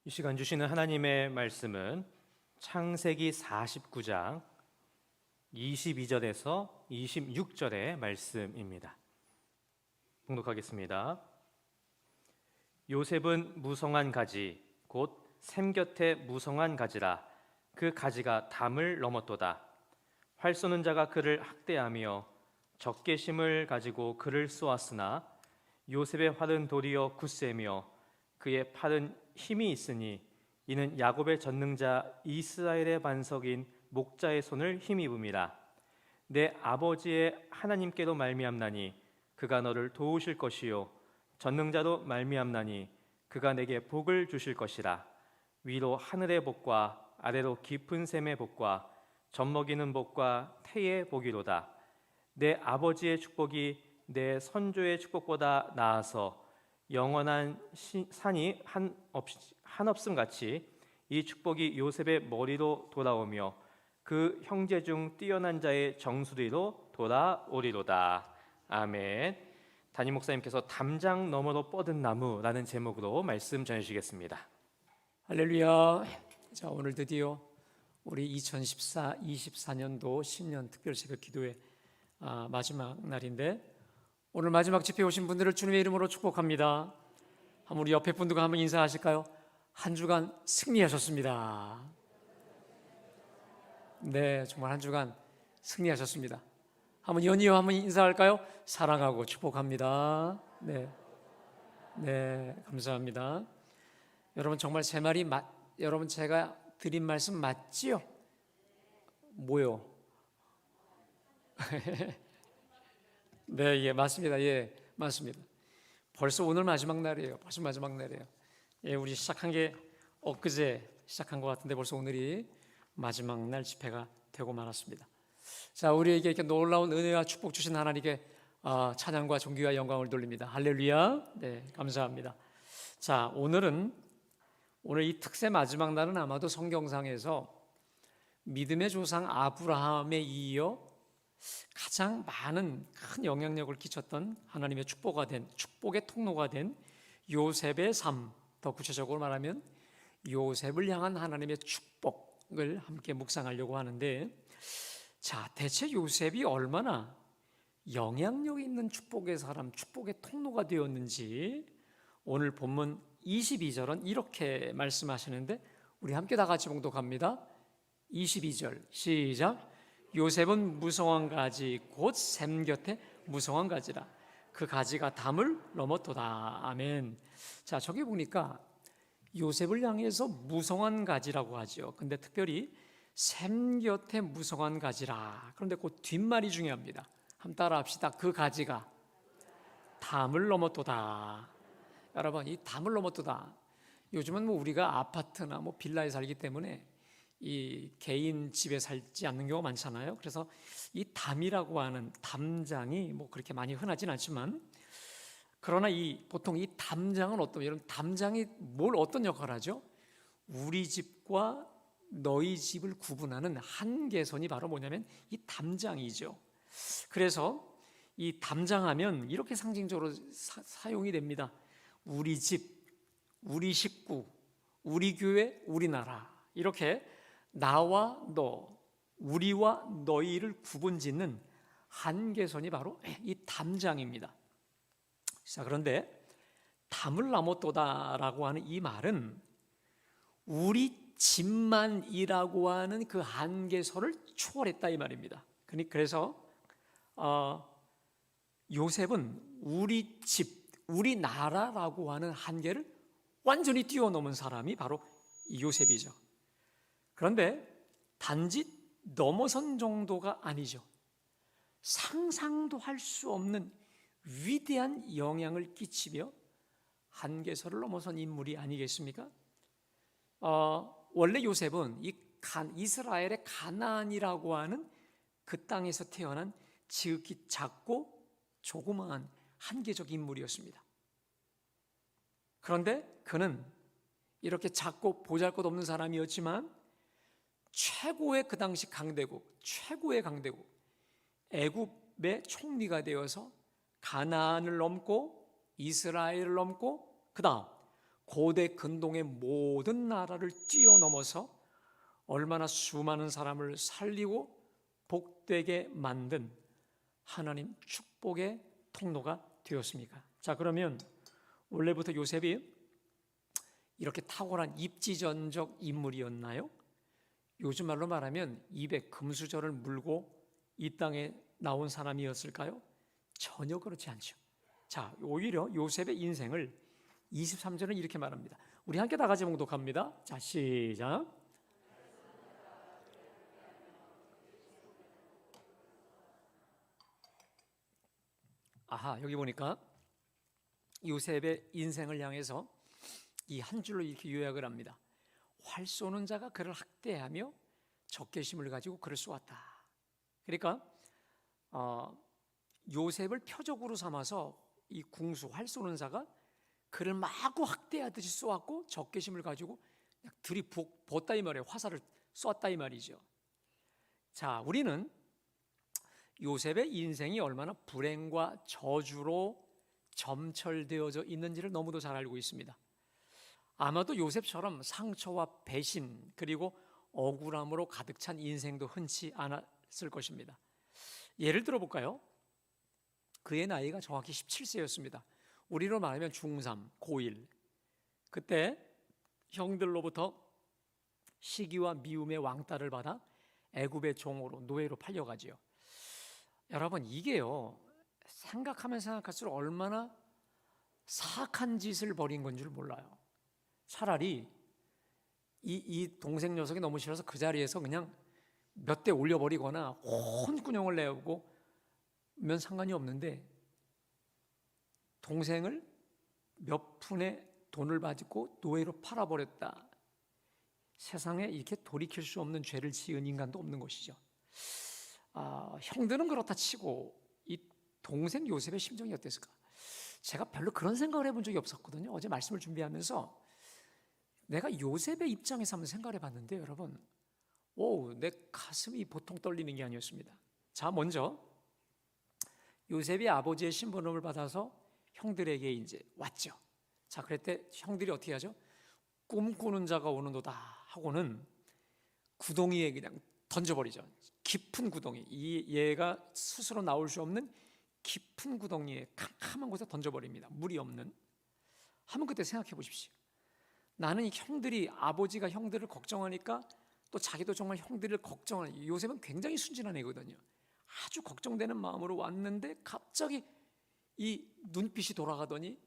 이 시간 주시는 하나님의 말씀은 창세기 49장 22절에서 26절의 말씀입니다. 봉독하겠습니다. 요셉은 무성한 가지 곧 샘 곁에 무성한 가지라. 그 가지가 담을 넘었도다. 활 쏘는 자가 그를 학대하며 적개심을 가지고 그를 쏘았으나 요셉의 활은 도리어 굳세며 그의 팔은 힘이 있으니 이는 야곱의 전능자 이스라엘의 반석인 목자의 손을 힘입음이라. 내 아버지의 하나님께로 말미암나니 그가 너를 도우실 것이요 전능자로 말미암나니 그가 내게 복을 주실 것이라. 위로 하늘의 복과 아래로 깊은 샘의 복과 젖먹이는 복과 태의 복이로다. 내 아버지의 축복이 내 선조의 축복보다 나아서 영원한 산이 한없음 같이 이 축복이 요셉의 머리로 돌아오며 그 형제 중 뛰어난 자의 정수리로 돌아오리로다. 아멘. 담임 목사님께서 담장 너머로 뻗은 나무라는 제목으로 말씀 전해주시겠습니다. 할렐루야. 자, 오늘 드디어 우리 2024년도 신년 특별 새벽 기도회 마지막 날인데, 오늘 마지막 집회 오신 분들을 주님의 이름으로 축복합니다. 한번 우리 옆에 분들과 한번 인사하실까요? 한 주간 승리하셨습니다. 네, 정말 한 주간 승리하셨습니다. 한번 연이어 한번 인사할까요? 사랑하고 축복합니다. 네, 감사합니다. 여러분 정말 제 말이 여러분 제가 드린 말씀 맞지요? 뭐요? 네, 예, 맞습니다. 예, 맞습니다. 벌써 오늘 마지막 날이에요. 벌써 마지막 날이에요. 예, 우리 시작한 게 엊그제 시작한 것 같은데 벌써 오늘이 마지막 날 집회가 되고 말았습니다. 자, 우리에게 이렇게 놀라운 은혜와 축복 주신 하나님께 찬양과 존귀와 영광을 돌립니다. 할렐루야. 네, 감사합니다. 자, 오늘 이 특세 마지막 날은 아마도 성경상에서 믿음의 조상 아브라함에 이어 가장 많은 큰 영향력을 끼쳤던 하나님의 축복의 통로가 된 요셉의 삶, 더 구체적으로 말하면 요셉을 향한 하나님의 축복을 함께 묵상하려고 하는데, 자, 대체 요셉이 얼마나 영향력 있는 축복의 사람, 축복의 통로가 되었는지 오늘 본문 22절은 이렇게 말씀하시는데, 우리 함께 다 같이 봉독합니다. 22절 시작. 요셉은 무성한 가지 곧 샘 곁에 무성한 가지라. 그 가지가 담을 넘었도다. 아멘. 자, 저기 보니까 요셉을 향해서 무성한 가지라고 하죠. 근데 특별히 샘 곁에 무성한 가지라. 그런데 그 뒷말이 중요합니다. 한번 따라 합시다. 그 가지가 담을 넘었도다. 여러분, 이 담을 넘었도다. 요즘은 우리가 아파트나 빌라에 살기 때문에 이 개인 집에 살지 않는 경우가 많잖아요. 그래서 이 담이라고 하는 담장이 그렇게 많이 흔하진 않지만, 그러나 보통 이 담장은 여러분, 담장이 어떤 역할을 하죠? 우리 집과 너희 집을 구분하는 한계선이 바로 뭐냐면 이 담장이죠. 그래서 이 담장하면 이렇게 상징적으로 사용이 됩니다. 우리 집, 우리 식구, 우리 교회, 우리나라, 이렇게 나와 너, 우리와 너희를 구분짓는 한계선이 바로 이 담장입니다. 자, 그런데 담을 넘었도다라고 하는 이 말은 우리 집만이라고 하는 그 한계선을 초월했다 이 말입니다. 그래서 요셉은 우리 집, 우리나라라고 하는 한계를 완전히 뛰어넘은 사람이 바로 요셉이죠. 그런데 단지 넘어선 정도가 아니죠. 상상도 할 수 없는 위대한 영향을 끼치며 한계선을 넘어선 인물이 아니겠습니까? 원래 요셉은 이스라엘의 가나안이라고 하는 그 땅에서 태어난 지극히 작고 조그마한 한계적 인물이었습니다. 그런데 그는 이렇게 작고 보잘것없는 사람이었지만 최고의 그 당시 최고의 강대국 애굽의 총리가 되어서 가나안을 넘고 이스라엘을 넘고 그 다음 고대 근동의 모든 나라를 뛰어넘어서 얼마나 수많은 사람을 살리고 복되게 만든 하나님 축복의 통로가 되었습니까? 자, 그러면 원래부터 요셉이 이렇게 탁월한 입지전적 인물이었나요? 요즘 말로 말하면 입에 금수저를 물고 이 땅에 나온 사람이었을까요? 전혀 그렇지 않죠. 자, 오히려 요셉의 인생을 23절은 이렇게 말합니다. 우리 함께 다 같이 봉독합니다. 자, 시작. 아하, 여기 보니까 요셉의 인생을 향해서 이 한 줄로 이렇게 요약을 합니다. 활 쏘는 자가 그를 학대하며 적개심을 가지고 그를 쏘았다. 그러니까 요셉을 표적으로 삼아서 이 궁수 활 쏘는 자가 그를 마구 학대하듯이 쏘았고 적개심을 가지고 그냥 들이붓다 이 말이에요. 화살을 쏘았다 이 말이죠. 자, 우리는 요셉의 인생이 얼마나 불행과 저주로 점철되어져 있는지를 너무도 잘 알고 있습니다. 아마도 요셉처럼 상처와 배신 그리고 억울함으로 가득 찬 인생도 흔치 않았을 것입니다. 예를 들어 볼까요? 그의 나이가 정확히 17세였습니다. 우리로 말하면 중3, 고1. 그때 형들로부터 시기와 미움의 왕따를 받아 애굽의 종으로 노예로 팔려가지요. 여러분, 이게요, 생각하면 생각할수록 얼마나 사악한 짓을 벌인 건 줄 몰라요. 차라리 이 동생 녀석이 너무 싫어서 그 자리에서 그냥 몇 대 올려버리거나 혼꾸녕을 내고 면 상관이 없는데, 동생을 몇 푼의 돈을 받고 노예로 팔아버렸다. 세상에 이렇게 돌이킬 수 없는 죄를 지은 인간도 없는 것이죠. 형들은 그렇다 치고 이 동생 요셉의 심정이 어땠을까? 제가 별로 그런 생각을 해본 적이 없었거든요. 어제 말씀을 준비하면서 내가 요셉의 입장에서 한번 생각을 해봤는데, 여러분, 내 가슴이 보통 떨리는 게 아니었습니다. 자, 먼저 요셉이 아버지의 신부름을 받아서 형들에게 이제 왔죠. 자, 그랬을 때 형들이 어떻게 하죠? 꿈꾸는 자가 오는도다 하고는 구덩이에 그냥 던져버리죠. 깊은 구덩이, 얘가 스스로 나올 수 없는 깊은 구덩이에 캄캄한 곳에 던져버립니다. 물이 없는. 한번 그때 생각해 보십시오. 나는 이 형들이, 아버지가 형들을 걱정하니까 또 자기도 정말 형들을 걱정하는, 요셉은 굉장히 순진한 애거든요. 아주 걱정되는 마음으로 왔는데 갑자기 이 눈빛이 돌아가더니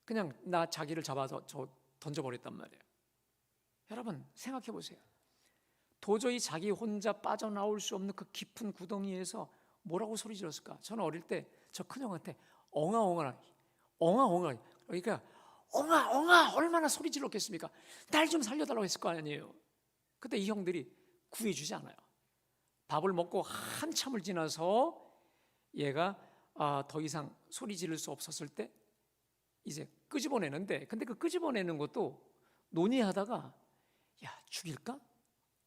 그냥 자기를 잡아서 던져버렸단 말이에요. 여러분, 생각해 보세요. 도저히 자기 혼자 빠져나올 수 없는 그 깊은 구덩이에서 뭐라고 소리 질렀을까? 저는 어릴 때 저 큰형한테 엉아엉아, 그러니까 엉아 얼마나 소리 질렀겠습니까? 날 좀 살려달라고 했을 거 아니에요. 그때 이 형들이 구해주지 않아요. 밥을 먹고 한참을 지나서 얘가 더 이상 소리 지를 수 없었을 때 이제 끄집어내는데, 근데 그 끄집어내는 것도 논의하다가 야, 죽일까?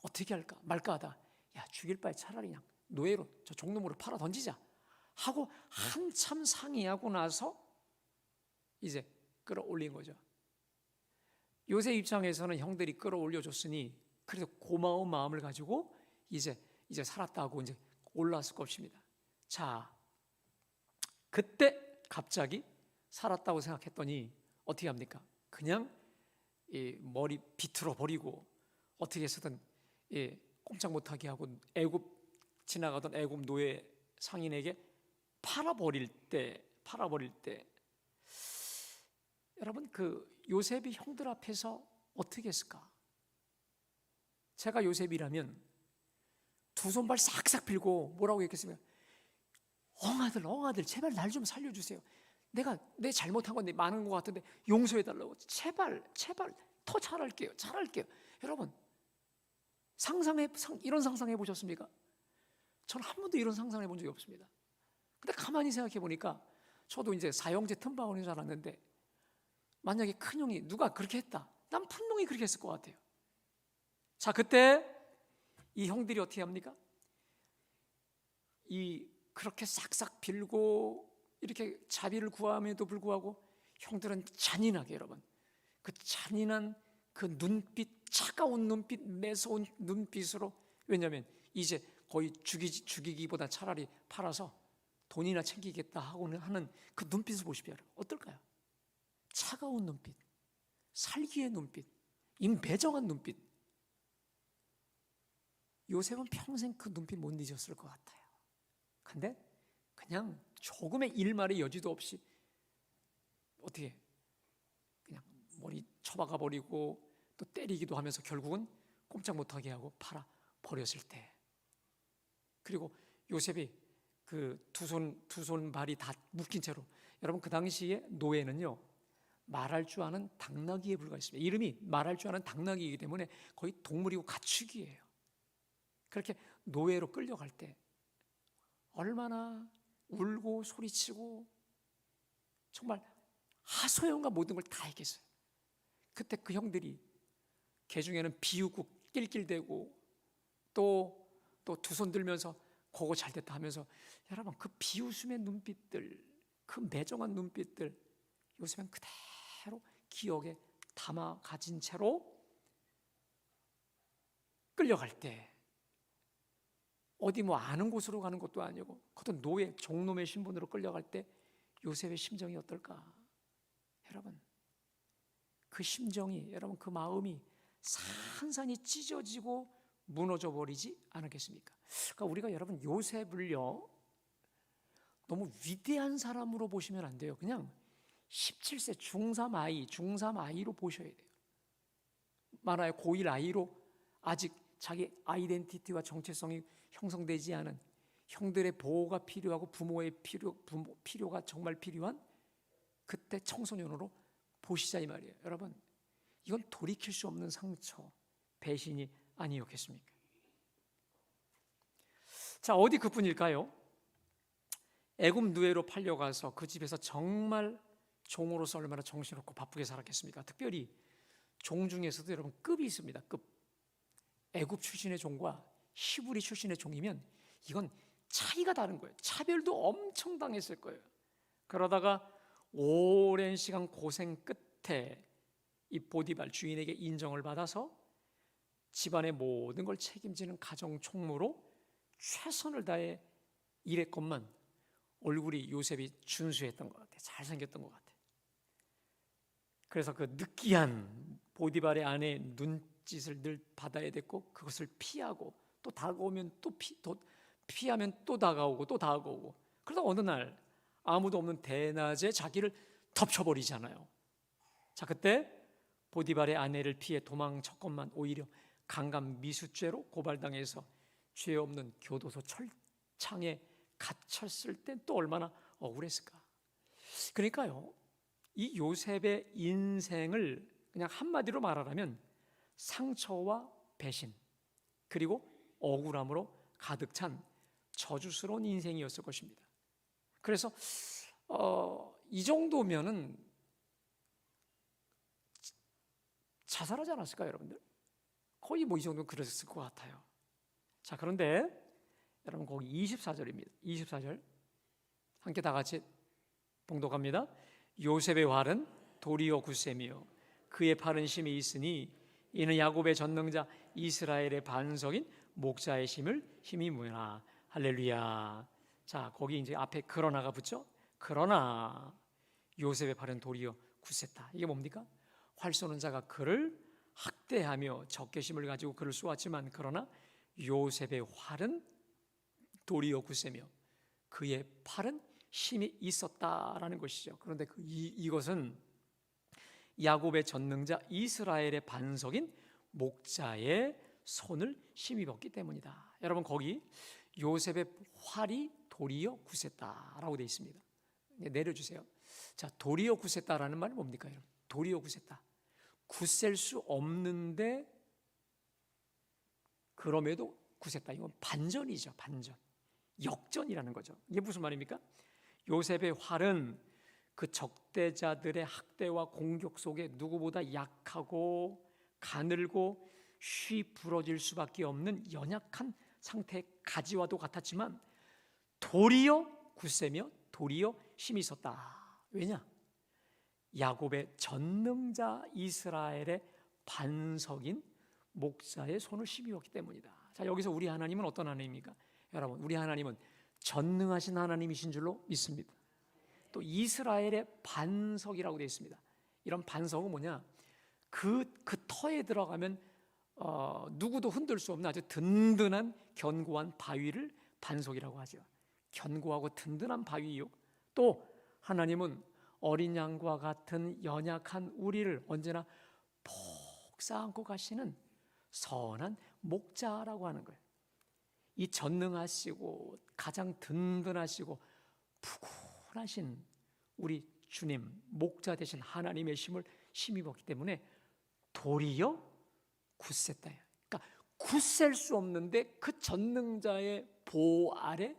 어떻게 할까? 말까 하다 야, 죽일 바에 차라리 그냥 노예로 저 종놈으로 팔아 던지자 하고 한참 상의하고 나서 이제 끌어올린 거죠. 요셉 입장에서는 형들이 끌어올려줬으니 그래서 고마운 마음을 가지고 이제 살았다고 이제 올라왔을 것입니다. 자, 그때 갑자기 살았다고 생각했더니 어떻게 합니까? 그냥 머리 비틀어 버리고 어떻게 해서든 꼼짝 못하게 하고 지나가던 애굽 노예 상인에게 팔아버릴 때 여러분, 그 요셉이 형들 앞에서 어떻게 했을까? 제가 요셉이라면 두 손발 싹싹 빌고 뭐라고 했겠습니까? 엉아들 제발 날 좀 살려주세요. 내 잘못한 건데 많은 것 같은데 용서해달라고. 제발 더 잘할게요. 여러분, 이런 상상해 보셨습니까? 저는 한 번도 이런 상상해 본 적이 없습니다. 근데 가만히 생각해 보니까 저도 이제 사형제 틈바구니인 줄 알았는데, 만약에 큰형이 누가 그렇게 했다, 난 분명히 그렇게 했을 것 같아요. 자, 그때 이 형들이 어떻게 합니까? 그렇게 싹싹 빌고 이렇게 자비를 구함에도 불구하고 형들은 잔인하게, 여러분, 그 잔인한 그 눈빛, 차가운 눈빛, 매서운 눈빛으로, 왜냐하면 이제 거의 죽이기보다 차라리 팔아서 돈이나 챙기겠다 하고는 하는 그 눈빛을 보십시오. 어떨까요? 차가운 눈빛, 살기의 눈빛, 임배정한 눈빛. 요셉은 평생 그 눈빛 못 잊었을 것 같아요. 근데 그냥 조금의 일말의 여지도 없이 어떻게 그냥 머리 쳐박아 버리고 또 때리기도 하면서 결국은 꼼짝 못하게 하고 팔아 버렸을 때, 그리고 요셉이 그 두 손 발이 다 묶인 채로, 여러분 그 당시에 노예는요 말할 줄 아는 당나귀에 불과했습니다. 이름이 말할 줄 아는 당나귀이기 때문에 거의 동물이고 가축이에요. 그렇게 노예로 끌려갈 때 얼마나 울고 소리치고 정말 하소연과 모든 걸 다 했겠어요. 그때 그 형들이 개 중에는 비웃고 낄낄대고 또 두 손 들면서 그거 잘 됐다 하면서, 여러분 그 비웃음의 눈빛들, 그 매정한 눈빛들 요셉은 그대로 기억에 담아 가진 채로 끌려갈 때, 어디 뭐 아는 곳으로 가는 것도 아니고 그것도 노예, 종놈의 신분으로 끌려갈 때 요셉의 심정이 어떨까? 여러분 그 심정이, 여러분 그 마음이 산산이 찢어지고 무너져 버리지 않았겠습니까? 그러니까 우리가 여러분 요셉을요 너무 위대한 사람으로 보시면 안 돼요. 그냥 17세 중3 아이로 보셔야 돼요. 만화의 고1 아이로, 아직 자기 아이덴티티와 정체성이 형성되지 않은, 형들의 보호가 필요하고 부모의 필요가 정말 필요한 그때 청소년으로 보시자 이 말이에요. 여러분 이건 돌이킬 수 없는 상처, 배신이 아니었겠습니까? 자, 어디 그뿐일까요? 애굽 누에로 팔려가서 그 집에서 정말 종으로서 얼마나 정신없고 바쁘게 살았겠습니까? 특별히 종 중에서도 여러분 급이 있습니다. 급. 애굽 출신의 종과 히브리 출신의 종이면 이건 차이가 다른 거예요. 차별도 엄청 당했을 거예요. 그러다가 오랜 시간 고생 끝에 이 보디발 주인에게 인정을 받아서 집안의 모든 걸 책임지는 가정 총무로 최선을 다해 일했건만 얼굴이 요셉이 준수했던 것 같아요. 잘생겼던 것 같아요. 그래서 그 느끼한 보디발의 아내의 눈짓을 늘 받아야 됐고, 그것을 피하고 또 다가오면 또 피하면 또 다가오고 또 다가오고, 그러다 어느 날 아무도 없는 대낮에 자기를 덮쳐버리잖아요. 자, 그때 보디발의 아내를 피해 도망쳤건만 오히려 강간 미수죄로 고발당해서 죄 없는 교도소 철창에 갇혔을 때 또 얼마나 억울했을까. 그러니까요 이 요셉의 인생을 그냥 한마디로 말하라면 상처와 배신 그리고 억울함으로 가득 찬 저주스러운 인생이었을 것입니다. 그래서 이 정도면은 자살하지 않았을까요, 여러분들? 거의 뭐 이 정도는 그랬을 것 같아요. 자, 그런데 여러분 거기 24절입니다. 24절 함께 다 같이 봉독합니다. 요셉의 활은 도리어 굳셈이요 그의 팔은 심이 있으니 이는 야곱의 전능자 이스라엘의 반석인 목자의 힘이 뭐냐. 할렐루야. 자, 거기 이제 앞에 그러나가 붙죠. 그러나 요셉의 팔은 도리어 굳셌다. 이게 뭡니까? 활 쏘는 자가 그를 학대하며 적개심을 가지고 그를 쏘았지만 그러나 요셉의 활은 도리어 굳세며 그의 팔은 힘이 있었다라는 것이죠. 그런데 이것은 야곱의 전능자 이스라엘의 반석인 목자의 손을 힘입었기 때문이다. 여러분 거기 요셉의 활이 도리어 굳셌다라고 되어 있습니다. 내려주세요. 자, 도리어 굳셌다라는 말은 뭡니까, 여러분? 도리어 굳셌다. 굳셀 수 없는데 그럼에도 굳셌다. 이건 반전이죠. 반전. 역전이라는 거죠. 이게 무슨 말입니까? 요셉의 활은 그 적대자들의 학대와 공격 속에 누구보다 약하고 가늘고 쉬 부러질 수밖에 없는 연약한 상태의 가지와도 같았지만 도리어 굳세며 도리어 힘이 있었다. 왜냐? 야곱의 전능자 이스라엘의 반석인 목자의 손을 힘입었기 때문이다. 자, 여기서 우리 하나님은 어떤 하나님입니까? 여러분, 우리 하나님은 전능하신 하나님이신 줄로 믿습니다. 또 이스라엘의 반석이라고 되어 있습니다. 이런 반석은 뭐냐? 그 터에 들어가면 누구도 흔들 수 없는 아주 든든한 견고한 바위를 반석이라고 하죠. 견고하고 든든한 바위요. 또 하나님은 어린 양과 같은 연약한 우리를 언제나 복사안고 가시는 선한 목자라고 하는 거예요. 이 전능하시고 가장 든든하시고 푸근하신 우리 주님, 목자 되신 하나님의 힘을 힘입었기 때문에 도리어 굳셌다. 그러니까 굳셀 수 없는데 그 전능자의 보호 아래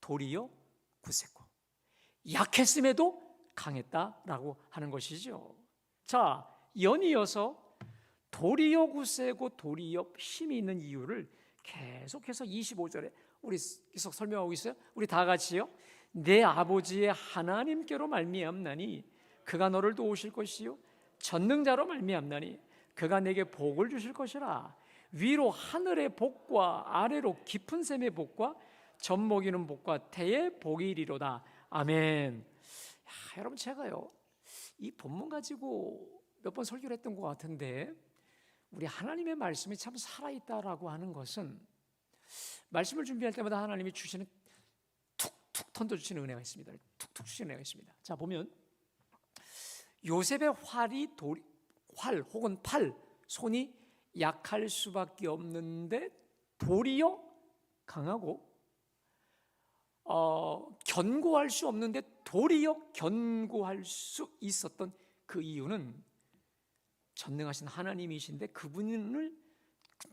도리어 굳셌고, 약했음에도 강했다라고 하는 것이죠. 자, 연이어서 도리어 굳세고 도리어 힘이 있는 이유를 계속해서 25절에 우리 계속 설명하고 있어요. 우리 다 같이요. 내 아버지의 하나님께로 말미암나니 그가 너를 도우실 것이요 전능자로 말미암나니 그가 내게 복을 주실 것이라. 위로 하늘의 복과 아래로 깊은 샘의 복과 젖먹이는 복과 태의 복이 이리로다. 아멘. 여러분, 제가요 이 본문 가지고 몇 번 설교를 했던 것 같은데, 우리 하나님의 말씀이 참 살아있다라고 하는 것은 말씀을 준비할 때마다 하나님이 주시는 툭툭 던져주시는 은혜가 있습니다. 툭툭 주시는 은혜가 있습니다. 자, 보면 요셉의 활 혹은 팔, 손이 약할 수밖에 없는데 도리어 강하고 견고할 수 없는데 도리어 견고할 수 있었던 그 이유는 전능하신 하나님이신데 그분을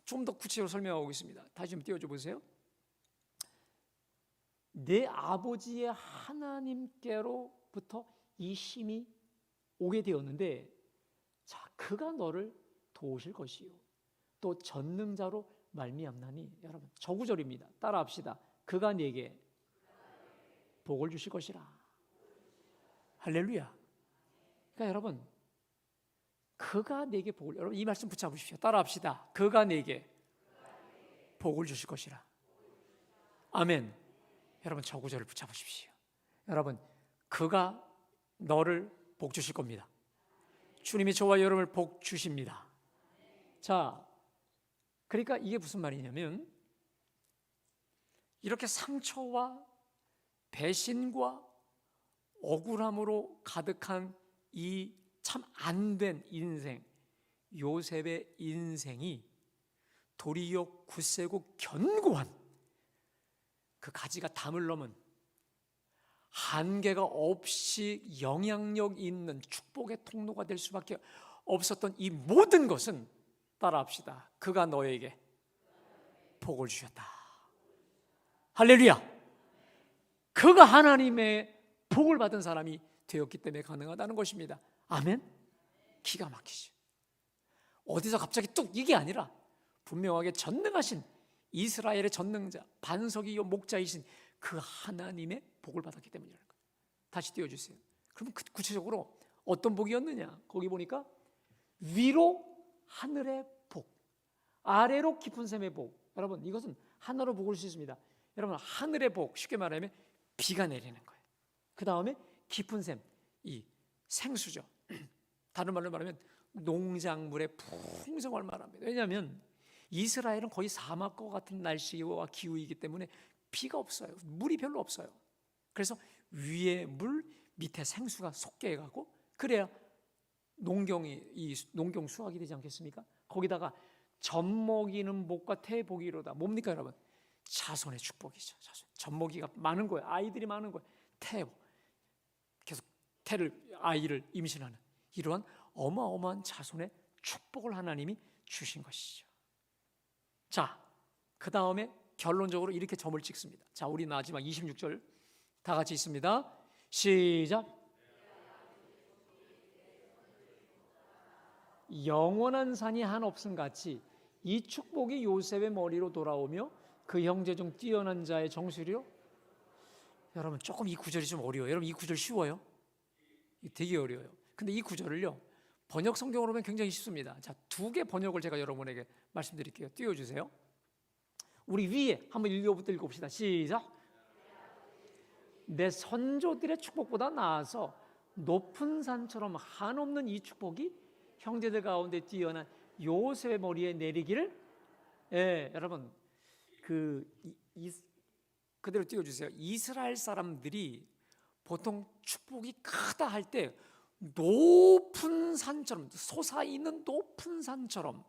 좀 더 구체적으로 설명하고 있습니다. 다시 좀 띄워줘 보세요. 내 아버지의 하나님께로부터 이 힘이 오게 되었는데, 자, 그가 너를 도우실 것이요 또 전능자로 말미암나니. 여러분, 저구절입니다. 따라합시다. 그가 네게 복을 주실 것이라. 할렐루야. 그러니까 여러분, 그가 내게 복을, 여러분 이 말씀 붙잡으십시오. 따라합시다. 그가 내게 복을 주실 것이라. 아멘. 여러분, 저 구절을 붙잡으십시오. 여러분, 그가 너를 복 주실 겁니다. 주님이 저와 여러분을 복 주십니다. 자, 그러니까 이게 무슨 말이냐면, 이렇게 상처와 배신과 억울함으로 가득한 이 참 안된 인생, 요셉의 인생이 도리어 굳세고 견고한 그 가지가 담을 넘은 한계가 없이 영향력 있는 축복의 통로가 될 수밖에 없었던 이 모든 것은, 따라합시다. 그가 너에게 복을 주셨다. 할렐루야. 그가 하나님의 복을 받은 사람이 되었기 때문에 가능하다는 것입니다. 아멘. 기가 막히죠. 어디서 갑자기 뚝 이게 아니라 분명하게 전능하신 이스라엘의 전능자, 반석이요 목자이신 그 하나님의 복을 받았기 때문이라는 거예요. 다시 띄워주세요. 그럼 구체적으로 어떤 복이었느냐? 거기 보니까 위로 하늘의 복, 아래로 깊은 샘의 복. 여러분, 이것은 하나로 복을 수 있습니다. 여러분, 하늘의 복, 쉽게 말하면 비가 내리는 거예요. 그 다음에 깊은 샘, 이 생수죠. 다른 말로 말하면 농작물의 풍성을 말합니다. 왜냐하면 이스라엘은 거의 사막과 같은 날씨와 기후이기 때문에 비가 없어요. 물이 별로 없어요. 그래서 위에 물, 밑에 생수가 솟게 해가고, 그래야 농경 수확이 되지 않겠습니까? 거기다가 젖먹이는 복과 태의 복이 이로다. 뭡니까 여러분? 자손의 축복이죠. 젖먹이가 많은 거예요. 아이들이 많은 거예요. 태복, 계속 아이를 임신하는 이러한 어마어마한 자손의 축복을 하나님이 주신 것이죠. 자, 그 다음에 결론적으로 이렇게 점을 찍습니다. 자, 우리 마지막 26절 다 같이 있습니다. 시작. 영원한 산이 한없음 같이 이 축복이 요셉의 머리로 돌아오며 그 형제 중 뛰어난 자의 정수리로. 여러분, 조금 이 구절이 좀 어려워요. 여러분, 이 구절 쉬워요? 되게 어려워요. 근데 이 구절을요, 번역 성경으로 보면 굉장히 쉽습니다. 자, 두 개 번역을 제가 여러분에게 말씀드릴게요. 띄워주세요. 우리 위에 한번 1교부터 읽어봅시다. 시작. 내 선조들의 축복보다 나아서 높은 산처럼 한없는 이 축복이 형제들 가운데 뛰어난 요셉의 머리에 내리기를. 예, 여러분 그대로 띄워주세요. 이스라엘 사람들이 보통 축복이 크다 할 때 높은 산처럼, 솟아있는 높은 산처럼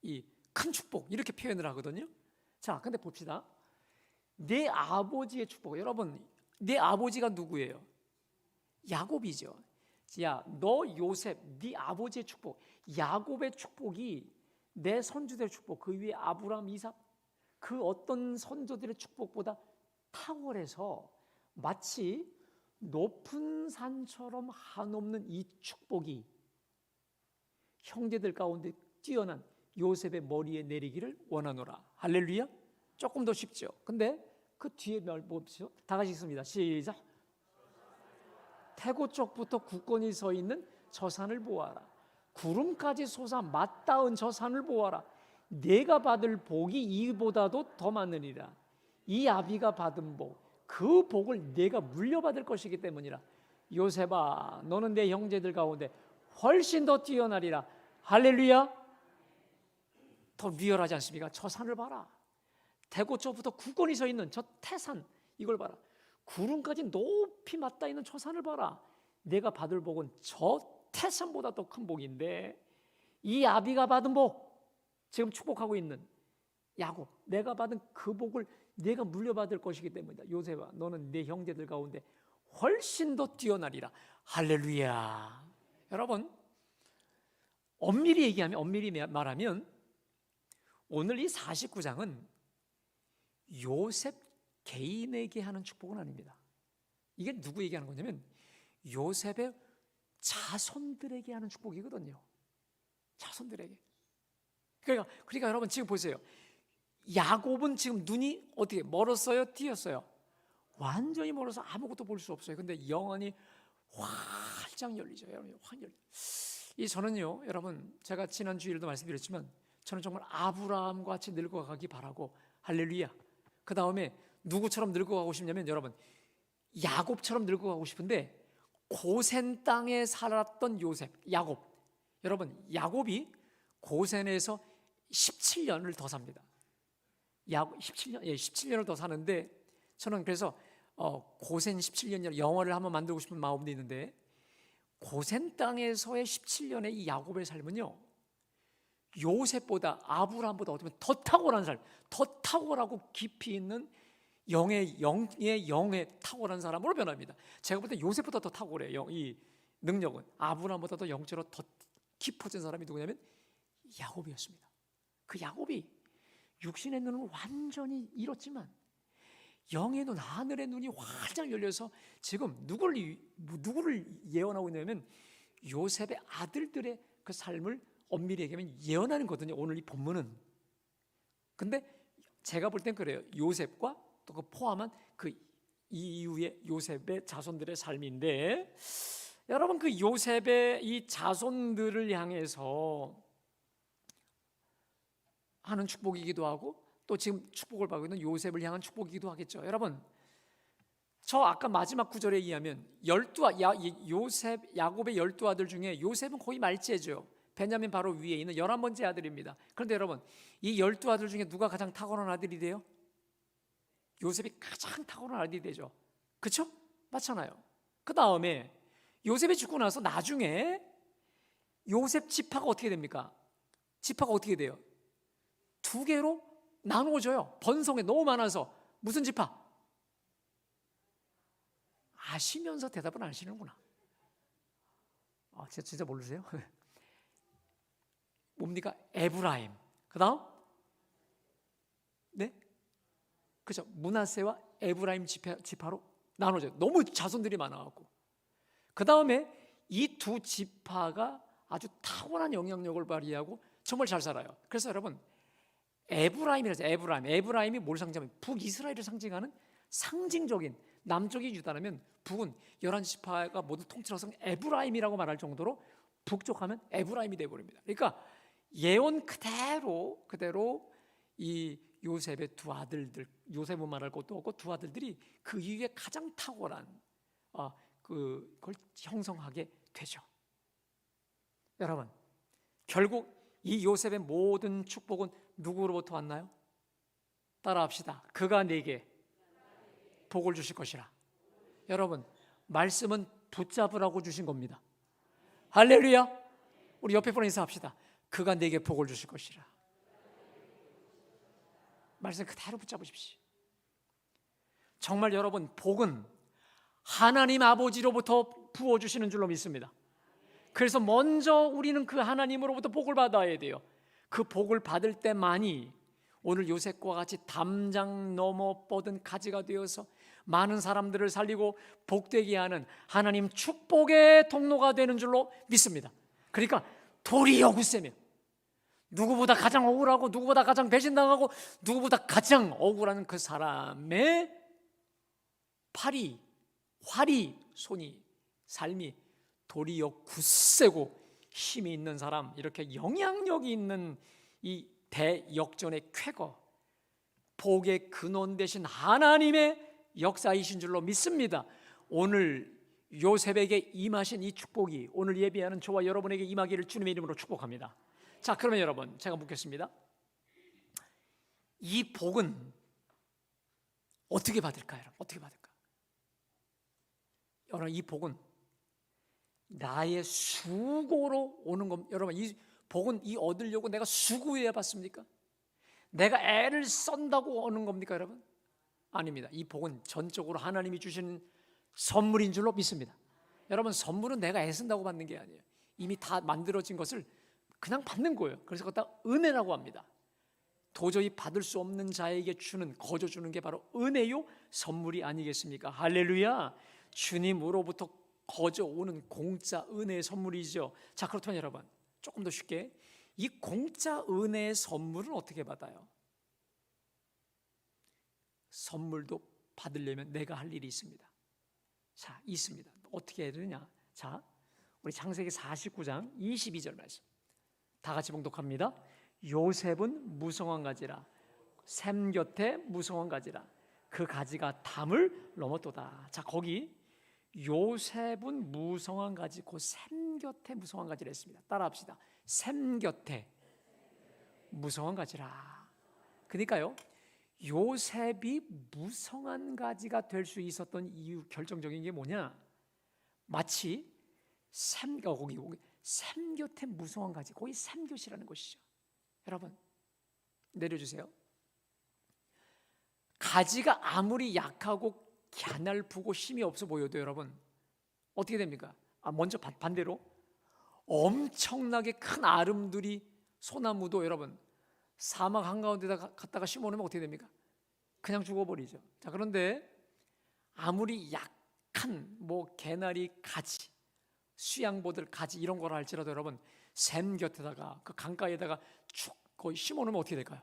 이 큰 축복 이렇게 표현을 하거든요. 자, 근데 봅시다. 내 아버지의 축복, 여러분 내 아버지가 누구예요? 야곱이죠. 야, 너 요셉, 네 아버지의 축복, 야곱의 축복이 내 선조들의 축복, 그 위에 아브라함, 이삭, 그 어떤 선조들의 축복보다 탁월해서 마치 높은 산처럼 한없는 이 축복이 형제들 가운데 뛰어난 요셉의 머리에 내리기를 원하노라. 할렐루야. 조금 더 쉽죠. 근데 그 뒤에 뭡시오? 다 같이 읽습니다. 시작. 태고 쪽부터 굳건히 서 있는 저 산을 보아라. 구름까지 솟아 맞닿은 저 산을 보아라. 내가 받을 복이 이보다도 더 많으니라. 이 아비가 받은 복, 그 복을 내가 물려받을 것이기 때문이라. 요셉아, 너는 내 형제들 가운데 훨씬 더 뛰어나리라. 할렐루야. 더 리얼하지 않습니까? 저 산을 봐라. 대고 쪽부터 굳건히 서 있는 저 태산, 이걸 봐라. 구름까지 높이 맞닿아 있는 저 산을 봐라. 내가 받을 복은 저 태산보다 더 큰 복인데, 이 아비가 받은 복, 지금 축복하고 있는 야곱, 내가 받은 그 복을 내가 물려받을 것이기 때문이다. 요셉아, 너는 내 형제들 가운데 훨씬 더 뛰어나리라. 할렐루야. 여러분, 엄밀히 말하면 오늘 이 49장은 요셉 개인에게 하는 축복은 아닙니다. 이게 누구 얘기하는 거냐면 요셉의 자손들에게 하는 축복이거든요. 자손들에게. 그러니까 여러분 지금 보세요. 야곱은 지금 눈이 어떻게 멀었어요? 띄었어요? 완전히 멀어서 아무것도 볼 수 없어요. 근데 영안이 활짝 열리죠. 여러분, 확 열리죠. 저는요, 여러분, 제가 지난 주일도 말씀드렸지만 저는 정말 아브라함과 같이 늙어가기 바라고. 할렐루야. 그 다음에 누구처럼 늙어가고 싶냐면 여러분, 야곱처럼 늙어가고 싶은데 고센 땅에 살았던 요셉, 야곱. 여러분, 야곱이 고센에서 17년을 더 삽니다. 17년을 더 사는데 저는 그래서 고센 17년이라는 영화를 한번 만들고 싶은 마음도 있는데, 고센 땅에서의 17년의 이 야곱의 삶은요, 요셉보다 아브라함보다 어떻게 보면 더 탁월한 삶, 더 탁월하고 깊이 있는 영의 탁월한 사람으로 변합니다. 제가 볼 때 요셉보다 더 탁월해요. 이 능력은 아브라함보다 더 영적으로 더 깊어진 사람이 누구냐면 야곱이었습니다. 그 야곱이 육신의 눈은 완전히 잃었지만 영의 눈, 하늘의 눈이 활짝 열려서 지금 누구를 예언하고 있냐면 요셉의 아들들의 그 삶을 엄밀히 얘기하면 예언하는 거거든요, 오늘 이 본문은. 근데 제가 볼 땐 그래요. 요셉과 또 그 포함한 그 이후의 요셉의 자손들의 삶인데, 여러분, 그 요셉의 이 자손들을 향해서 하는 축복이기도 하고 또 지금 축복을 받고 있는 요셉을 향한 축복이기도 하겠죠. 여러분, 저 아까 마지막 구절에 의하면 야곱의 12아들 중에 요셉은 거의 말째죠. 베냐민 바로 위에 있는 11번째 아들입니다. 그런데 여러분, 이 12아들 중에 누가 가장 탁월한 아들이 돼요? 요셉이 가장 탁월한 아들이 되죠. 그렇죠? 맞잖아요. 그 다음에 요셉이 죽고 나서 나중에 요셉 지파가 어떻게 됩니까? 지파가 어떻게 돼요? 두 개로 나누어져요. 번성에 너무 많아서. 무슨 지파? 아시면서 대답을 안 하시는구나. 진짜 모르세요? 뭡니까? 에브라임. 그 다음? 네? 그렇죠. 므낫세와 에브라임 지파로 나눠져요. 너무 자손들이 많아갖고. 그 다음에 이 두 지파가 아주 탁월한 영향력을 발휘하고 정말 잘 살아요. 그래서 여러분, 에브라임이라서 에브라임이 뭘 상징하면 북이스라엘을 상징하는 상징적인, 남쪽이 유다라면 북은 11지파가 모두 통틀어서 에브라임이라고 말할 정도로 북쪽하면 에브라임이 되어버립니다. 그러니까 예언 그대로 이 요셉의 두 아들들, 요셉은 말할 것도 없고 두 아들들이 그 이후에 가장 탁월한 그걸 형성하게 되죠. 여러분, 결국 이 요셉의 모든 축복은 누구로부터 왔나요? 따라합시다. 그가 내게 복을 주실 것이라. 여러분, 말씀은 붙잡으라고 주신 겁니다. 할렐루야. 우리 옆에 분에 인사합시다. 그가 내게 복을 주실 것이라. 말씀 그대로 붙잡으십시오. 정말 여러분, 복은 하나님 아버지로부터 부어주시는 줄로 믿습니다. 그래서 먼저 우리는 그 하나님으로부터 복을 받아야 돼요. 그 복을 받을 때만이 오늘 요셉과 같이 담장 넘어 뻗은 가지가 되어서 많은 사람들을 살리고 복되게 하는 하나님 축복의 통로가 되는 줄로 믿습니다. 그러니까 도리어 굳세며 누구보다 가장 억울하고 누구보다 가장 배신당하고 누구보다 가장 억울한 그 사람의 팔이, 활이, 손이, 삶이 도리어 굳세고 힘이 있는 사람, 이렇게 영향력이 있는 이 대역전의 쾌거, 복의 근원 되신 하나님의 역사이신 줄로 믿습니다. 오늘 요셉에게 임하신 이 축복이 오늘 예배하는 저와 여러분에게 임하기를 주님의 이름으로 축복합니다. 자, 그러면 여러분, 제가 묻겠습니다. 이 복은 어떻게 받을까요? 여러분, 어떻게 받을까? 여러분, 이 복은 나의 수고로 오는 겁니다. 여러분, 이 복은 이 얻으려고 내가 수고해 봤습니까? 내가 애를 썬다고 오는 겁니까, 여러분? 아닙니다. 이 복은 전적으로 하나님이 주시는 선물인 줄로 믿습니다. 여러분, 선물은 내가 애쓴다고 받는 게 아니에요. 이미 다 만들어진 것을 그냥 받는 거예요. 그래서 그것다 은혜라고 합니다. 도저히 받을 수 없는 자에게 주는, 거저 주는 게 바로 은혜요, 선물이 아니겠습니까? 할렐루야. 주님으로부터 거저 오는 공짜 은혜의 선물이죠. 자, 그렇다면 여러분, 조금 더 쉽게, 이 공짜 은혜의 선물은 어떻게 받아요? 선물도 받으려면 내가 할 일이 있습니다. 자, 있습니다. 어떻게 해야 되느냐? 자, 우리 창세기 49장 22절 말씀 다 같이 봉독합니다. 요셉은 무성한 가지라, 샘 곁에 무성한 가지라, 그 가지가 담을 넘었도다. 자, 거기 요셉은 무성한 가지, 그 샘 곁에 무성한 가지를 했습니다. 따라합시다. 샘 곁에 무성한 가지라. 그러니까요, 요셉이 무성한 가지가 될 수 있었던 이유, 결정적인 게 뭐냐? 마치 샘 곁에 무성한 가지, 거기 샘곁이라는 것이죠. 여러분, 내려주세요. 가지가 아무리 약하고 갸날프고 힘이 없어 보여도 여러분 어떻게 됩니까? 먼저 반대로 엄청나게 큰 아름드리 소나무도 여러분 사막 한가운데다 갖다가 심어놓으면 어떻게 됩니까? 그냥 죽어버리죠. 자, 그런데 아무리 약한 개나리 가지, 수양보들 가지 이런 거라 할지라도 여러분 샘 곁에다가 그 강가에다가 쭉 거의 심어놓으면 어떻게 될까요?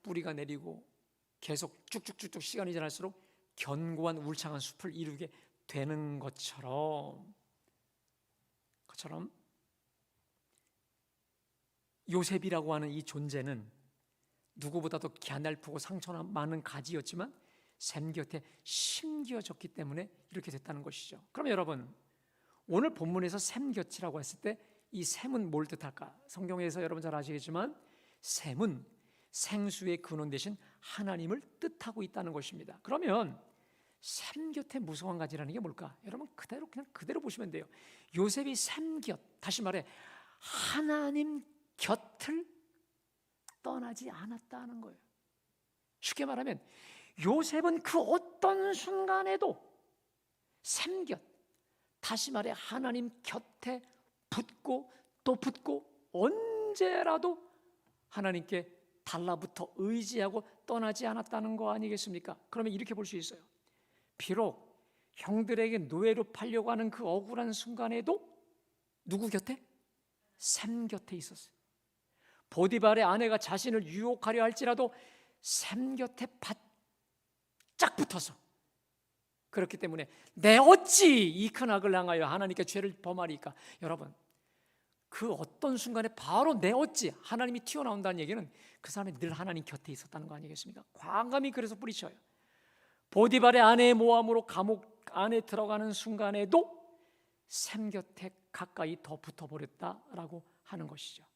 뿌리가 내리고 계속 쭉쭉쭉쭉 시간이 지날수록 견고한 울창한 숲을 이루게 되는 것처럼 요셉이라고 하는 이 존재는 누구보다도 갸날프고 상처나 많은 가지였지만 샘 곁에 심겨졌기 때문에 이렇게 됐다는 것이죠. 그럼 여러분, 오늘 본문에서 샘 곁이라고 했을 때 이 샘은 뭘 뜻할까? 성경에서 여러분 잘 아시겠지만 샘은 생수의 근원 되신 하나님을 뜻하고 있다는 것입니다. 그러면 샘 곁에 무성한 가지라는 게 뭘까? 여러분 그냥 그대로 보시면 돼요. 요셉이 샘 곁, 다시 말해 하나님 곁을 떠나지 않았다는 거예요. 쉽게 말하면 요셉은 그 어떤 순간에도 샘 곁, 다시 말해 하나님 곁에 붙고 또 붙고 언제라도 하나님께 달라붙어 의지하고 떠나지 않았다는 거 아니겠습니까? 그러면 이렇게 볼 수 있어요. 비록 형들에게 노예로 팔려고 하는 그 억울한 순간에도 누구 곁에? 샘 곁에 있었어요. 보디발의 아내가 자신을 유혹하려 할지라도 샘 곁에 바짝 붙어서 그렇기 때문에 내 어찌 이 큰 악을 향하여 하나님께 죄를 범하리까? 여러분, 그 어떤 순간에 바로 내 어찌 하나님이 튀어나온다는 얘기는 그 사람이 늘 하나님 곁에 있었다는 거 아니겠습니까? 과감히 그래서 뿌리쳐요. 보디발의 아내의 모함으로 감옥 안에 들어가는 순간에도 샘 곁에 가까이 더 붙어버렸다라고 하는 것이죠.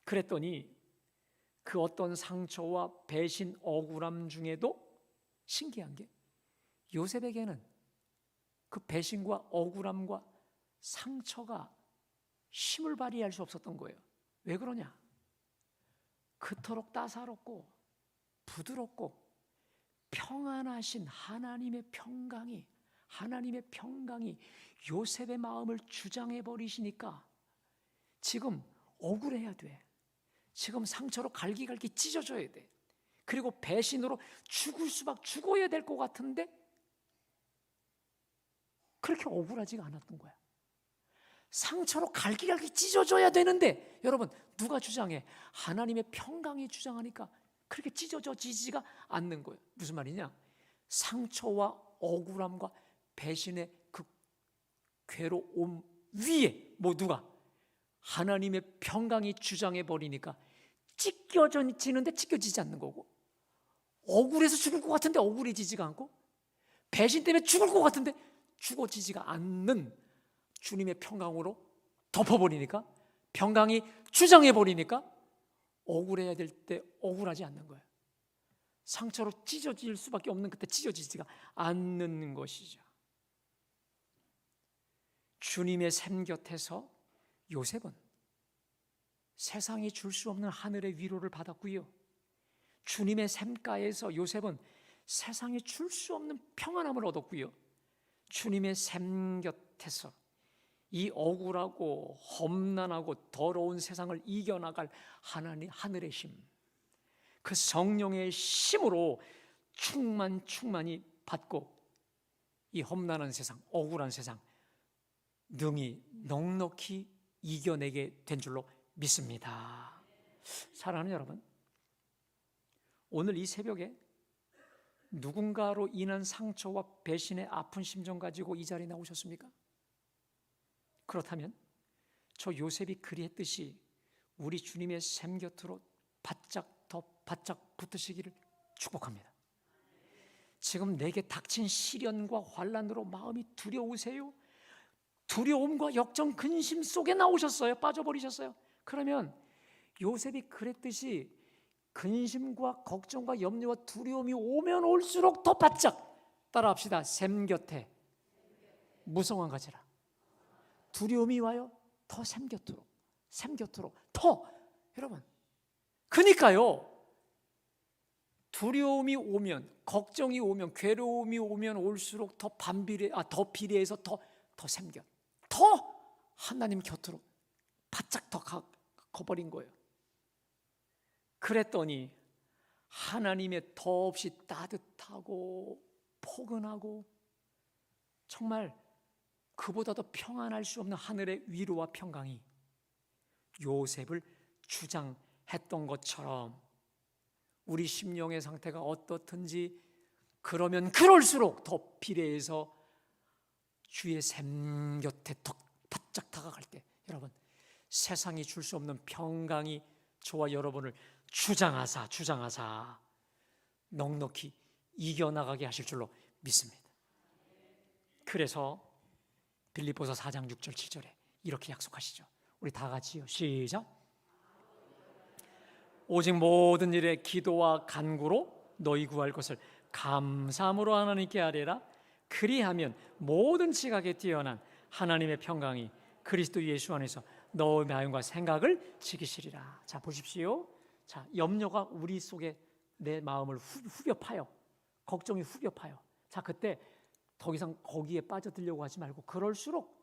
그랬더니 그 어떤 상처와 배신, 억울함 중에도 신기한 게 요셉에게는 그 배신과 억울함과 상처가 힘을 발휘할 수 없었던 거예요. 왜 그러냐? 그토록 따사롭고 부드럽고 평안하신 하나님의 평강이 요셉의 마음을 주장해 버리시니까 지금 억울해야 돼. 지금 상처로 갈기갈기 찢어져야 돼. 그리고 배신으로 죽어야 될 것 같은데 그렇게 억울하지가 않았던 거야. 상처로 갈기갈기 찢어져야 되는데 여러분, 누가 주장해? 하나님의 평강이 주장하니까 그렇게 찢어지지가 않는 거예요. 무슨 말이냐? 상처와 억울함과 배신의 그 괴로움 위에 누가? 하나님의 평강이 주장해 버리니까 찢겨지는데 찢겨지지 않는 거고, 억울해서 죽을 것 같은데 억울해지지가 않고, 배신 때문에 죽을 것 같은데 죽어지지가 않는 주님의 평강으로 덮어버리니까, 평강이 주장해 버리니까 억울해야 될 때 억울하지 않는 거예요. 상처로 찢어질 수밖에 없는 그때 찢어지지가 않는 것이죠. 주님의 샘 곁에서 요셉은 세상이 줄 수 없는 하늘의 위로를 받았고요, 주님의 샘가에서 요셉은 세상이 줄 수 없는 평안함을 얻었고요, 주님의 샘 곁에서 이 억울하고 험난하고 더러운 세상을 이겨나갈 하늘의 힘, 그 성령의 힘으로 충만히 받고 이 험난한 세상, 억울한 세상 능히 넉넉히 이겨내게 된 줄로 믿습니다. 사랑하는 여러분, 오늘 이 새벽에 누군가로 인한 상처와 배신의 아픈 심정 가지고 이 자리에 나오셨습니까? 그렇다면 저 요셉이 그리했듯이 우리 주님의 샘 곁으로 바짝 붙으시기를 축복합니다. 지금 내게 닥친 시련과 환난으로 마음이 두려우세요? 두려움과 역정 근심 속에 나오셨어요? 빠져버리셨어요? 그러면 요셉이 그랬듯이 근심과 걱정과 염려와 두려움이 오면 올수록 더 바짝, 따라합시다. 샘 곁에 무성한 가지라. 두려움이 와요? 더 샘 곁으로 더. 여러분, 그러니까요, 두려움이 오면, 걱정이 오면, 괴로움이 오면 올수록 더 비례해서 더 샘 곁, 더 하나님 곁으로 바짝 더 가버린 거예요. 그랬더니 하나님의 더없이 따뜻하고 포근하고 정말 그보다 더 평안할 수 없는 하늘의 위로와 평강이 요셉을 주장했던 것처럼 우리 심령의 상태가 어떻든지 그러면 그럴수록 더 비례해서 주의 샘 곁에 더 바짝 다가갈 때, 여러분, 세상이 줄 수 없는 평강이 저와 여러분을 주장하사 넉넉히 이겨나가게 하실 줄로 믿습니다. 그래서 빌립보서 4장 6절 7절에 이렇게 약속하시죠. 우리 다 같이요, 시작. 오직 모든 일에 기도와 간구로 너희 구할 것을 감사함으로 하나님께 아뢰라. 그리하면 모든 지각에 뛰어난 하나님의 평강이 그리스도 예수 안에서 너의 마음과 생각을 지키시리라. 자, 보십시오. 자, 염려가 우리 속에 내 마음을 후벼 파요. 걱정이 후벼 파요. 자, 그때 더 이상 거기에 빠져들려고 하지 말고, 그럴수록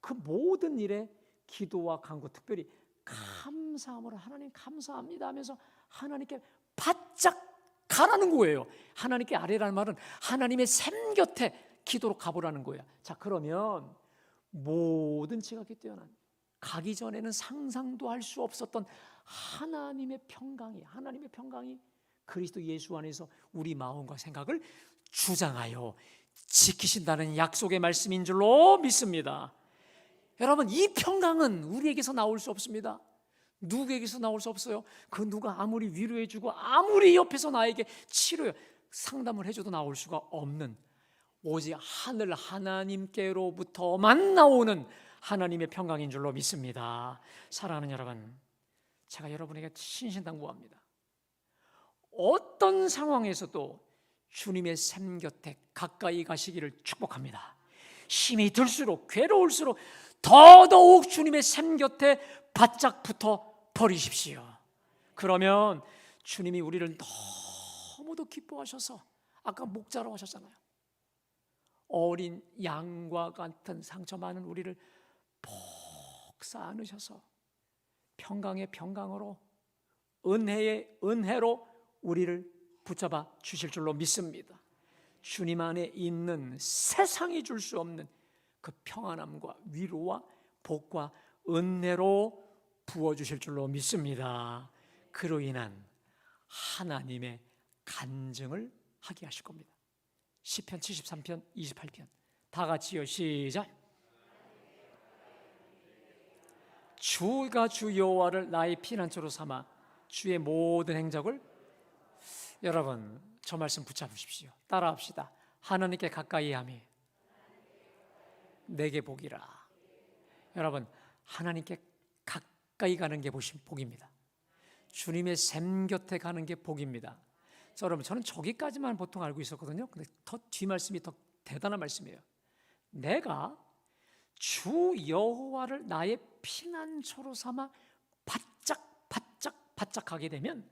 그 모든 일에 기도와 간구, 특별히 감사함으로 하나님 감사합니다 하면서 하나님께 바짝 가라는 거예요. 하나님께 아뢰라는 말은 하나님의 샘 곁에 기도로 가보라는 거예요. 자, 그러면 모든 지각에 뛰어난, 가기 전에는 상상도 할 수 없었던 하나님의 평강이 그리스도 예수 안에서 우리 마음과 생각을 주장하여 지키신다는 약속의 말씀인 줄로 믿습니다. 여러분, 이 평강은 우리에게서 나올 수 없습니다. 누구에게서 나올 수 없어요. 그 누가 아무리 위로해주고 아무리 옆에서 나에게 치료해 상담을 해줘도 나올 수가 없는, 오직 하늘 하나님께로부터만 나오는 하나님의 평강인 줄로 믿습니다. 사랑하는 여러분, 제가 여러분에게 신신당부합니다. 어떤 상황에서도 주님의 샘 곁에 가까이 가시기를 축복합니다. 힘이 들수록, 괴로울수록 더더욱 주님의 샘 곁에 바짝 붙어 버리십시오. 그러면 주님이 우리를 너무도 기뻐하셔서, 아까 목자로 하셨잖아요. 어린 양과 같은 상처 많은 우리를 복사 안으셔서 평강의 평강으로, 은혜의 은혜로 우리를 붙잡아 주실 줄로 믿습니다. 주님 안에 있는 세상이 줄 수 없는 그 평안함과 위로와 복과 은혜로 부어주실 줄로 믿습니다. 그로 인한 하나님의 간증을 하게 하실 겁니다. 시편 73편 28편 다 같이요, 시작. 주가 주 여호와를 나의 피난처로 삼아 주의 모든 행적을, 여러분 저 말씀 붙잡으십시오. 따라합시다. 하나님께 가까이 함이 내게 복이라. 여러분, 하나님께 가까이 가는 게 복입니다. 주님의 샘 곁에 가는 게 복입니다. 자, 여러분, 저는 저기까지만 보통 알고 있었거든요. 근데 더 뒤 말씀이 더 대단한 말씀이에요. 내가 주 여호와를 나의 피난처로 삼아 바짝 가게 되면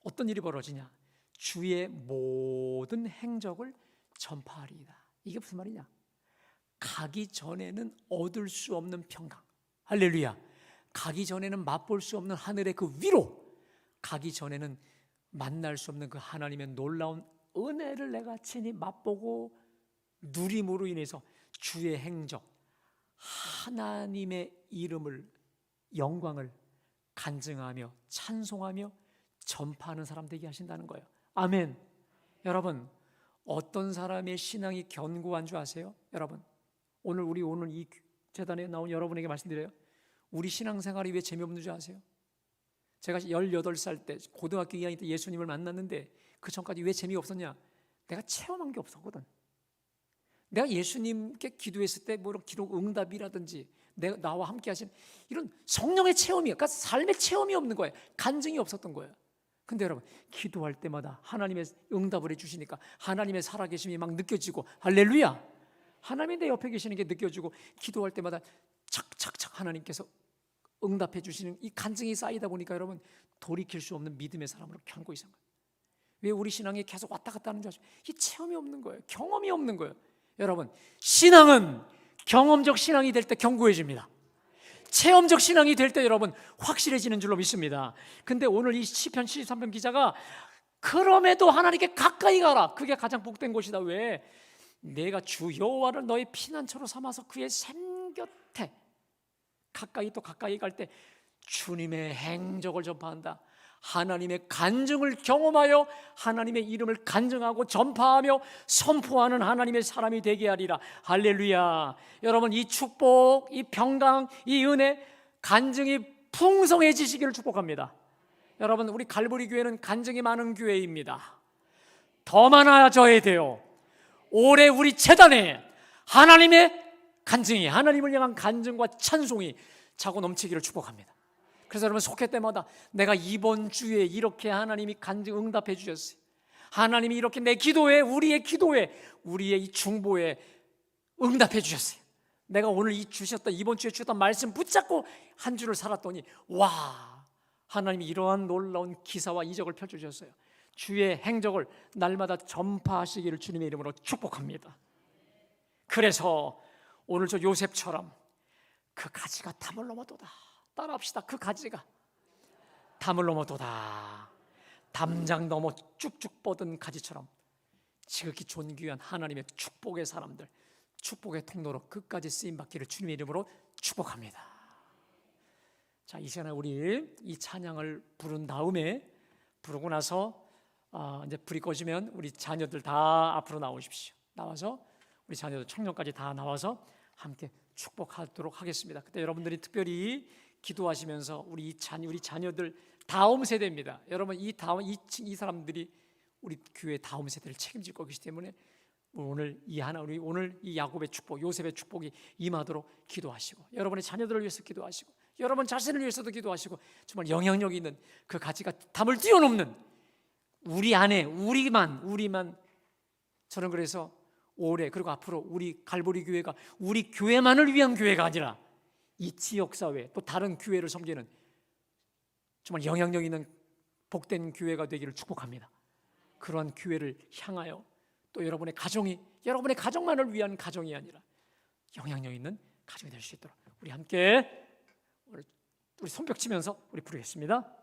어떤 일이 벌어지냐? 주의 모든 행적을 전파하리이다. 이게 무슨 말이냐? 가기 전에는 얻을 수 없는 평강, 할렐루야. 가기 전에는 맛볼 수 없는 하늘의 그 위로, 가기 전에는 만날 수 없는 그 하나님의 놀라운 은혜를 내가 친히 맛보고 누림으로 인해서 주의 행적, 하나님의 이름을, 영광을 간증하며 찬송하며 전파하는 사람 되게 하신다는 거예요. 아멘. 여러분, 어떤 사람의 신앙이 견고한 줄 아세요? 여러분, 오늘 이 재단에 나온 여러분에게 말씀드려요. 우리 신앙생활이 왜 재미없는 줄 아세요? 제가 18살 때 고등학교 2학년 때 예수님을 만났는데 그 전까지 왜 재미없었냐? 내가 체험한 게 없었거든. 내가 예수님께 기도했을 때 뭐 이런 기도 응답이라든지 나와 함께 하신 이런 성령의 체험이, 그러니까 삶의 체험이 없는 거예요. 간증이 없었던 거예요. 근데 여러분, 기도할 때마다 하나님의 응답을 해주시니까 하나님의 살아계심이 막 느껴지고, 할렐루야, 하나님이 내 옆에 계시는 게 느껴지고, 기도할 때마다 착착착 하나님께서 응답해 주시는 이 간증이 쌓이다 보니까 여러분, 돌이킬 수 없는 믿음의 사람으로 견고 있는 거예요. 왜 우리 신앙이 계속 왔다 갔다 하는 줄 아시죠? 이 체험이 없는 거예요. 경험이 없는 거예요. 여러분, 신앙은 경험적 신앙이 될 때 견고해집니다. 체험적 신앙이 될 때 여러분 확실해지는 줄로 믿습니다. 근데 오늘 이 시편 73편 기자가 그럼에도 하나님께 가까이 가라, 그게 가장 복된 곳이다. 왜? 내가 주 여호와를 너의 피난처로 삼아서 그의 샘 곁에 가까이 또 가까이 갈 때 주님의 행적을 전파한다. 하나님의 간증을 경험하여 하나님의 이름을 간증하고 전파하며 선포하는 하나님의 사람이 되게 하리라. 할렐루야. 여러분, 이 축복, 이 평강, 이 은혜, 간증이 풍성해지시기를 축복합니다. 여러분, 우리 갈보리 교회는 간증이 많은 교회입니다. 더 많아져야 돼요. 올해 우리 재단에 하나님의 간증이, 하나님을 향한 간증과 찬송이 차고 넘치기를 축복합니다. 그래서 여러분, 속회 때마다 내가 이번 주에 이렇게 하나님이 간증 응답해 주셨어요. 하나님이 이렇게 내 기도에, 우리의 기도에, 우리의 이 중보에 응답해 주셨어요. 내가 오늘 이번 주에 주셨던 말씀 붙잡고 한 주를 살았더니 와, 하나님이 이러한 놀라운 기사와 이적을 펼쳐주셨어요. 주의 행적을 날마다 전파하시기를 주님의 이름으로 축복합니다. 그래서 오늘 저 요셉처럼 그 가지가 담을 넘어도다. 따라합시다. 그 가지가 담을 넘어도다. 담장 넘어 쭉쭉 뻗은 가지처럼 지극히 존귀한 하나님의 축복의 사람들, 축복의 통로로 끝까지 쓰임받기를 주님의 이름으로 축복합니다. 자, 이 시간에 우리 이 찬양을 부른 다음에, 부르고 나서 이제 불이 꺼지면 우리 자녀들 다 앞으로 나오십시오. 나와서 우리 자녀들 청년까지 다 나와서 함께 축복하도록 하겠습니다. 그때 여러분들이 특별히 기도하시면서 우리 자녀들 다음 세대입니다. 여러분 이 사람들이 우리 교회 다음 세대를 책임질 거기 때문에 오늘 이 야곱의 축복, 요셉의 축복이 임하도록 기도하시고, 여러분의 자녀들을 위해서 기도하시고, 여러분 자신을 위해서도 기도하시고, 정말 영향력 있는 그 가치가 담을 뛰어넘는 우리 안에 우리만 저는 그래서 올해 그리고 앞으로 우리 갈보리 교회가 우리 교회만을 위한 교회가 아니라 이 지역사회 또 다른 교회를 섬기는 정말 영향력 있는 복된 교회가 되기를 축복합니다. 그러한 교회를 향하여 또 여러분의 가정만을 위한 가정이 아니라 영향력 있는 가정이 될 수 있도록 우리 함께 우리 손뼉 치면서 우리 부르겠습니다.